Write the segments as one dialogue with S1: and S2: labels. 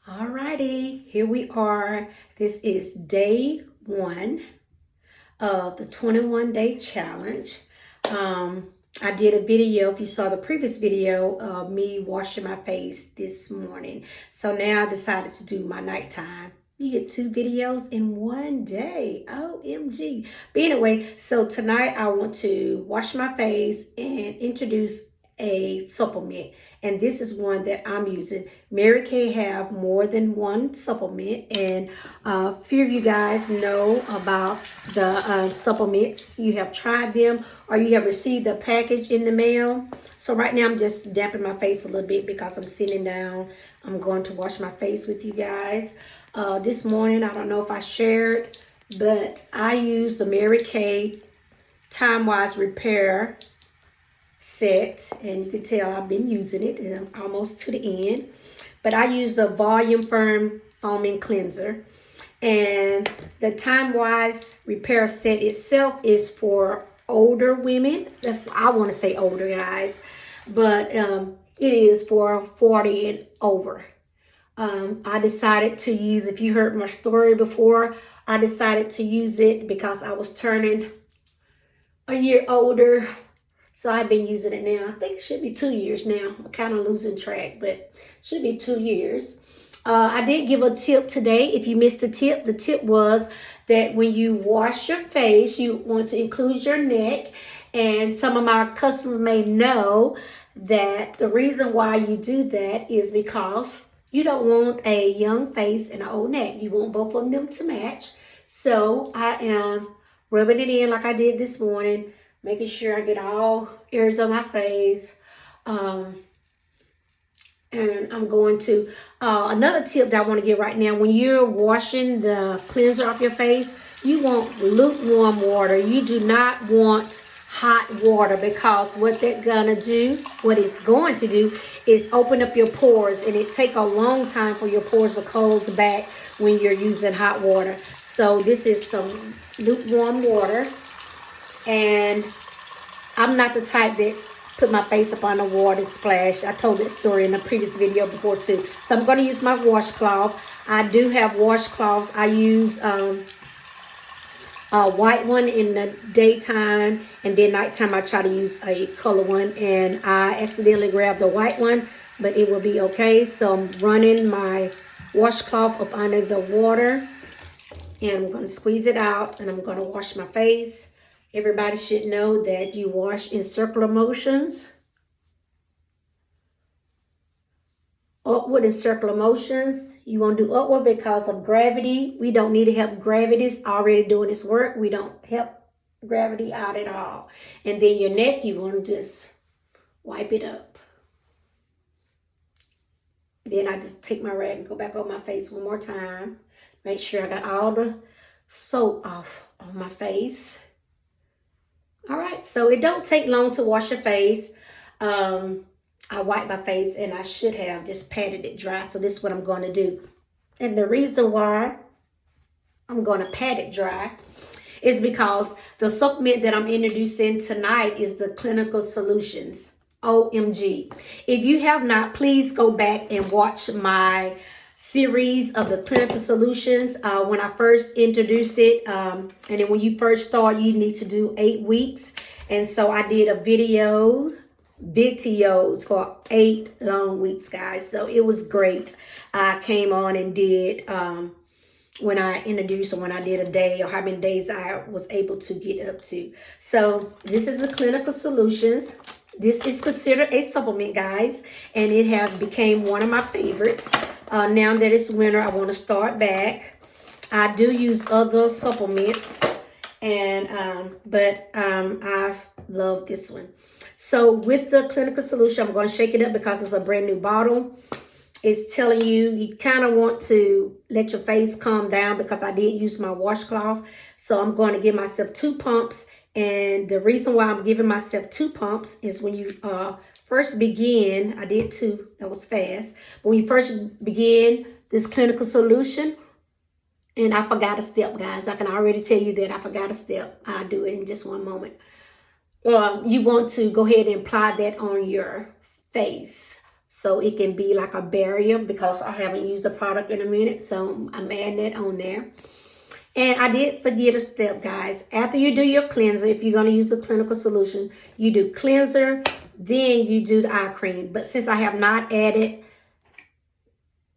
S1: Alrighty, here we are. This is day 1 of the 21-day challenge. I did a video, if you saw the previous video, of me washing my face this morning. So now I decided to do my nighttime. You get 2 videos in one day. OMG. But anyway, so tonight I want to wash my face and introduce a supplement. And this is one that I'm using. Mary Kay have more than one supplement, and a few of you guys know about the supplements. You have tried them or you have received a package in the mail. So right now I'm just damping my face a little bit because I'm sitting down. I'm going to wash my face with you guys. This morning, I don't know if I shared, but I used the Mary Kay Timewise Repair set, and you can tell I've been using it and I'm almost to the end. But I used a volume firm foaming cleanser, and the Timewise Repair set itself is for older women. That's, I want to say older guys, but it is for 40 and over. I decided to use, if you heard my story before, I decided to use it because I was turning a year older. So I've been using it now. I think it should be 2 years now. I'm kind of losing track, but it should be 2 years. I did give a tip today. If you missed the tip was that when you wash your face, you want to include your neck. And some of my customers may know that the reason why you do that is because you don't want a young face and an old neck. You want both of them to match. So I am rubbing it in like I did this morning, making sure I get all areas of my face. And I'm going to, another tip that I want to give right now, when you're washing the cleanser off your face, you want lukewarm water. You do not want hot water, because what it's going to do is open up your pores, and it take a long time for your pores to close back when you're using hot water. So this is some lukewarm water. And I'm not the type that put my face up on a water splash. I told that story in a previous video before too. So I'm going to use my washcloth. I do have washcloths. I use a white one in the daytime, and then nighttime I try to use a color one. And I accidentally grabbed the white one, but it will be okay. So I'm running my washcloth up under the water, and I'm going to squeeze it out, and I'm going to wash my face. Everybody should know that you wash in circular motions. Upward in circular motions. You want to do upward because of gravity. We don't need to help gravity. It's already doing its work. We don't help gravity out at all. And then your neck, you want to just wipe it up. Then I just take my rag and go back on my face one more time. Make sure I got all the soap off on my face. All right, so it don't take long to wash your face. I wipe my face, and I should have just patted it dry. So this is what I'm going to do. And the reason why I'm going to pat it dry is because the supplement that I'm introducing tonight is the Clinical Solutions. OMG. If you have not, please go back and watch my series of the Clinical Solutions. When I first introduced it, and then when you first start, you need to do 8 weeks. And so I did a videos for 8 long weeks, guys. So it was great. I came on and did, when I introduced, or when I did a day, or how many days I was able to get up to. So this is the Clinical Solutions. This is considered a supplement, guys, and it have became one of my favorites. Now that it's winter, I want to start back. I do use other supplements, and but I love this one. So with the Clinical Solution, I'm going to shake it up because it's a brand new bottle. It's telling you kind of want to let your face calm down, because I did use my washcloth. So I'm going to give myself 2 pumps. And the reason why I'm giving myself 2 pumps is when you first begin, I did 2, that was fast. But when you first begin this Clinical Solution, and I forgot a step, guys. I can already tell you that I forgot a step. I'll do it in just one moment. You want to go ahead and apply that on your face so it can be like a barrier, because I haven't used the product in a minute. So I'm adding that on there. And I did forget a step, guys. After you do your cleanser, if you're going to use the Clinical Solution, you do cleanser, then you do the eye cream. But since I have not added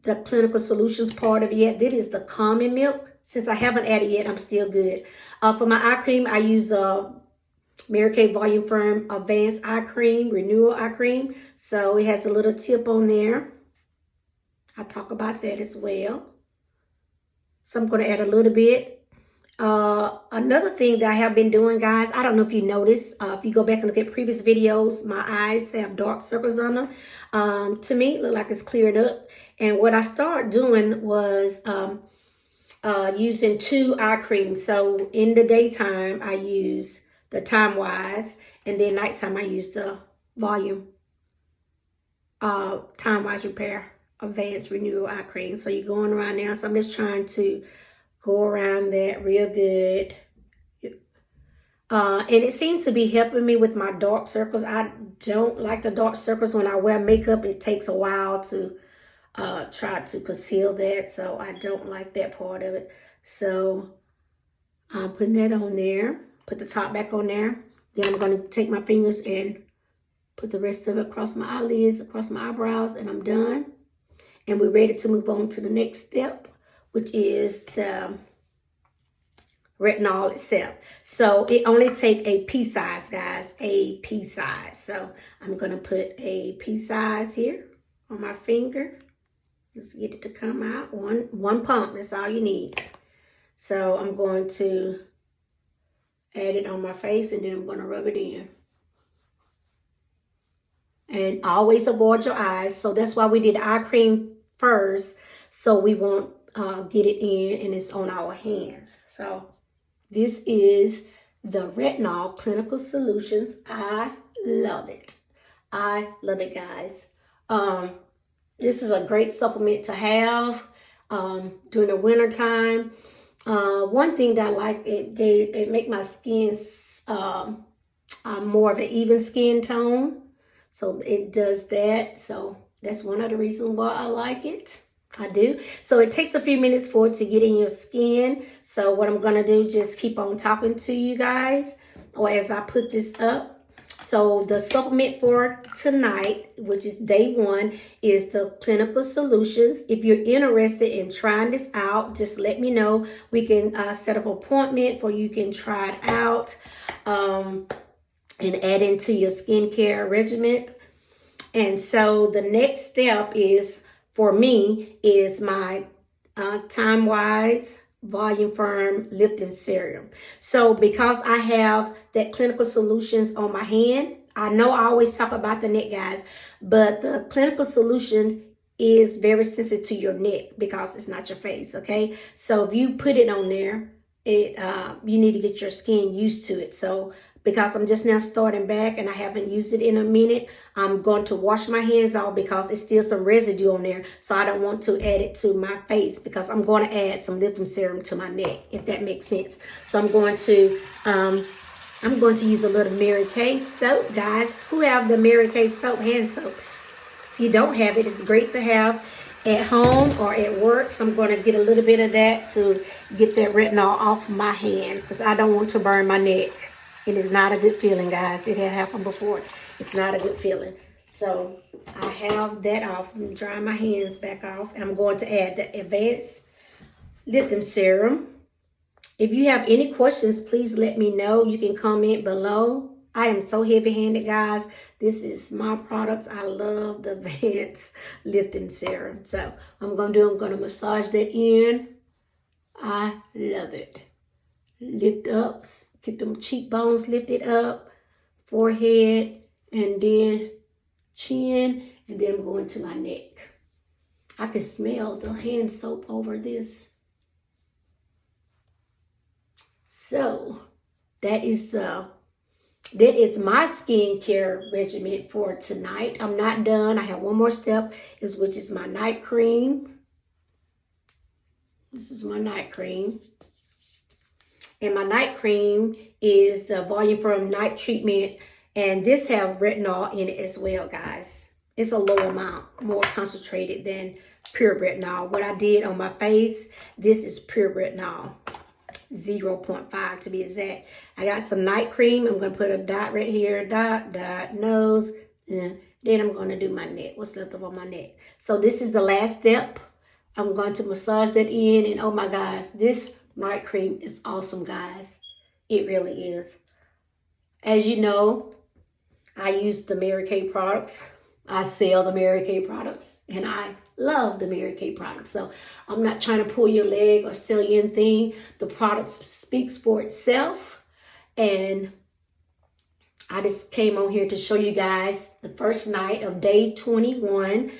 S1: the Clinical Solutions part of it yet, this is the Common Milk. Since I haven't added yet, I'm still good. For my eye cream, I use Mary Kay Volume Firm Advanced Eye Cream, Renewal Eye Cream. So it has a little tip on there. I'll talk about that as well. So I'm going to add a little bit. Another thing that I have been doing, guys, I don't know if you noticed, if you go back and look at previous videos, my eyes have dark circles on them. To me, it look like it's clearing up. And what I started doing was using 2 eye creams. So in the daytime, I use the Timewise, and then nighttime I use the Volume Timewise Repair Advanced Renewal Eye Cream. So you're going around now. So I'm just trying to go around that real good. And it seems to be helping me with my dark circles. I don't like the dark circles when I wear makeup. It takes a while to try to conceal that. So I don't like that part of it. So I'm putting that on there. Put the top back on there. Then I'm going to take my fingers and put the rest of it across my eyelids, across my eyebrows, and I'm done. And we're ready to move on to the next step, which is the retinol itself. So it only takes a pea size, guys, a pea size. So I'm going to put a pea size here on my finger. Just get it to come out. One pump, that's all you need. So I'm going to add it on my face, and then I'm going to rub it in. And always avoid your eyes. So that's why we did eye cream first, so we won't get it in and it's on our hands. So this is the Retinol Clinical Solutions. I love it. I love it, guys. This is a great supplement to have during the winter time. One thing that I like, it make my skin more of an even skin tone. So it does that. So that's one of the reasons why I like it. I do. So it takes a few minutes for it to get in your skin. So what I'm going to do, just keep on talking to you guys or as I put this up. So the supplement for tonight, which is day 1, is the Clinical Solutions. If you're interested in trying this out, just let me know. We can set up an appointment for you can try it out and add into your skincare regimen. And so the next step is, for me, is my Timewise Volume Firm Lifting Serum. So because I have that Clinical Solutions on my hand, I know I always talk about the neck, guys, but the Clinical Solution is very sensitive to your neck because it's not your face, okay? So if you put it on there, you need to get your skin used to it. So because I'm just now starting back and I haven't used it in a minute, I'm going to wash my hands off because it's still some residue on there. So I don't want to add it to my face because I'm going to add some lifting serum to my neck, if that makes sense. So I'm going to use a little Mary Kay soap, guys. Who have the Mary Kay soap, hand soap? If you don't have it, it's great to have at home or at work. So I'm going to get a little bit of that to get that retinol off my hand because I don't want to burn my neck. It is not a good feeling, guys. It had happened before. It's not a good feeling. So I have that off. I'm drying my hands back off. And I'm going to add the Advanced Lifting Serum. If you have any questions, please let me know. You can comment below. I am so heavy-handed, guys. This is my products. I love the Advanced Lifting Serum. So I'm going to massage that in. I love it. Lift up. Keep them cheekbones lifted up, forehead, and then chin, and then I'm going to my neck. I can smell the hand soap over this. So that is my skincare regimen for tonight. I'm not done. I have one more step, which is my night cream. This is my night cream. And my night cream is the Volume Firm Night Treatment. And this has retinol in it as well, guys. It's a low amount, more concentrated than pure retinol. What I did on my face, this is pure retinol. 0.5 to be exact. I got some night cream. I'm going to put a dot right here. Dot, nose. Then I'm going to do my neck. What's left over my neck. So this is the last step. I'm going to massage that in. And oh my gosh, this night cream is awesome, guys. It really is. As you know, I use the Mary Kay products. I sell the Mary Kay products. And I love the Mary Kay products. So I'm not trying to pull your leg or sell you anything. The product speaks for itself. And I just came on here to show you guys the first night of day 21.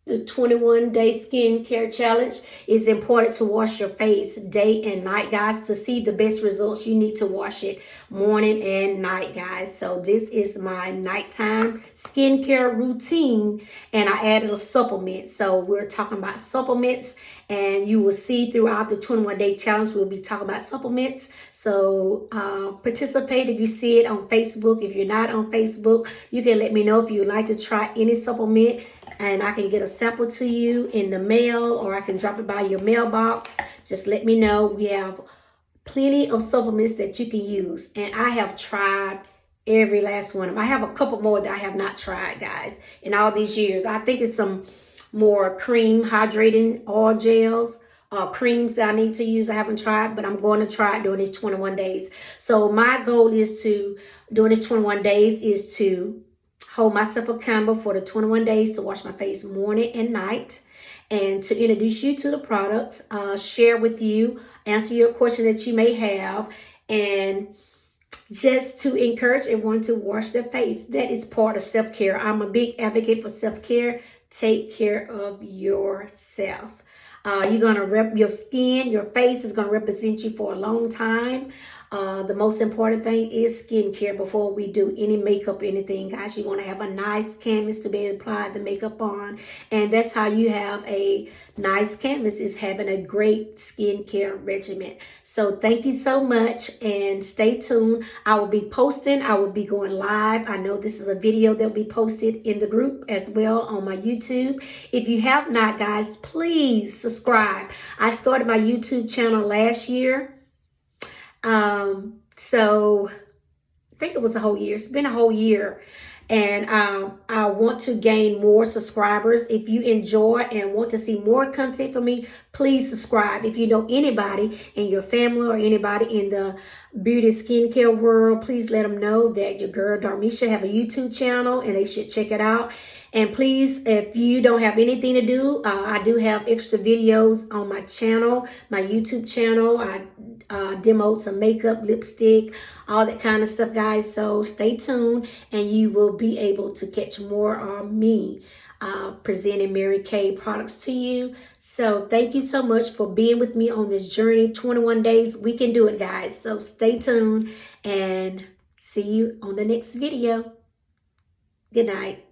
S1: The 21-day skincare challenge. Is important to wash your face day and night, guys. To see the best results, you need to wash it morning and night, guys. So this is my nighttime skincare routine, and I added a supplement. So we're talking about supplements, and you will see throughout the 21-day challenge, we'll be talking about supplements. So participate if you see it on Facebook. If you're not on Facebook, you can let me know if you would like to try any supplement, and I can get a sample to you in the mail, or I can drop it by your mailbox. Just let me know. We have plenty of supplements that you can use, and I have tried every last one of them. I have a couple more that I have not tried, guys, in all these years. I think it's some more cream hydrating oil gels, creams that I need to use. I haven't tried, but I'm going to try it during these 21 days. So my goal is to, during these 21 days, is to hold myself accountable for the 21 days to wash my face morning and night, and to introduce you to the products, share with you, answer your question that you may have, and just to encourage everyone to wash their face. That is part of self-care. I'm a big advocate for self-care. Take care of yourself. You're going to your skin, your face is going to represent you for a long time. The most important thing is skincare before we do any makeup, anything, guys. You want to have a nice canvas to be able to apply the makeup on. And that's how you have a nice canvas, is having a great skincare regimen. So thank you so much, and stay tuned. I will be posting. I will be going live. I know this is a video that will be posted in the group as well on my YouTube. If you have not, guys, please subscribe. I started my YouTube channel last year. So I think it was a whole year. It's been a whole year. And I want to gain more subscribers. If you enjoy and want to see more content from me, please subscribe. If you know anybody in your family or anybody in the beauty skincare world, please let them know that your girl Darmisha have a YouTube channel and they should check it out. And please, if you don't have anything to do, I do have extra videos on my channel, my YouTube channel. I demoed some makeup, lipstick, all that kind of stuff, guys. So stay tuned, and you will be able to catch more on me presenting Mary Kay products to you. So thank you so much for being with me on this journey. 21 days, we can do it, guys. So stay tuned, and see you on the next video. Good night.